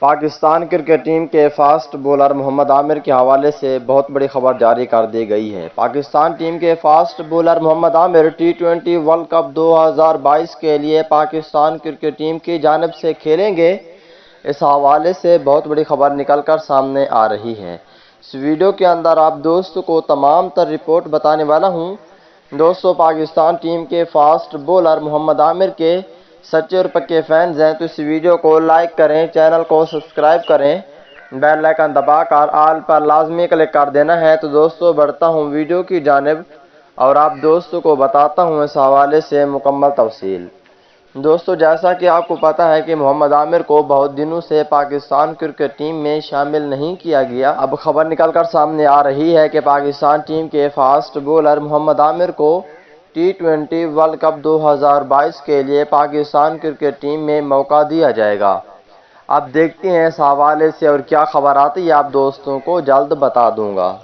Pakistan cricket team کے fast bowler محمد عامر کے حوالے سے بہت بڑی خبر جاری کر دی گئی ہے۔ پاکستان ٹیم کے فاسٹ بولر محمد عامر ٹی20 ورلڈ کپ 2022 کے لیے پاکستان کرکٹ ٹیم کی جانب سے کھیلیں گے۔ اس حوالے سے بہت بڑی خبر نکل کر سامنے آ رہی ہے۔ اس ویڈیو کے اندر آپ دوستوں کو تمام تر رپورٹ بتانے والا ہوں۔ دوستو، پاکستان ٹیم کے فاسٹ بولر محمد عامر کے سچے اور پکے فینز ہیں تو اس ویڈیو کو لائک کریں، چینل کو سبسکرائب کریں، بیل آئیکن دبا کر آل پر لازمی کلک کر دینا ہے۔ تو دوستو، بڑھتا ہوں ویڈیو کی جانب اور آپ دوستوں کو بتاتا ہوں اس حوالے سے مکمل تفصیل۔ دوستو، جیسا کہ آپ کو پتا ہے کہ محمد عامر کو بہت دنوں سے پاکستان کرکٹ ٹیم میں شامل نہیں کیا گیا۔ اب خبر نکل کر سامنے آ رہی ہے کہ پاکستان ٹیم کے فاسٹ بولر محمد عامر کو ٹی20 ورلڈ کپ 2022 کے لیے پاکستان کرکٹ ٹیم میں موقع دیا جائے گا۔ اب دیکھتے ہیں اس حوالے سے اور کیا خبر آتی ہے، آپ دوستوں کو جلد بتا دوں گا۔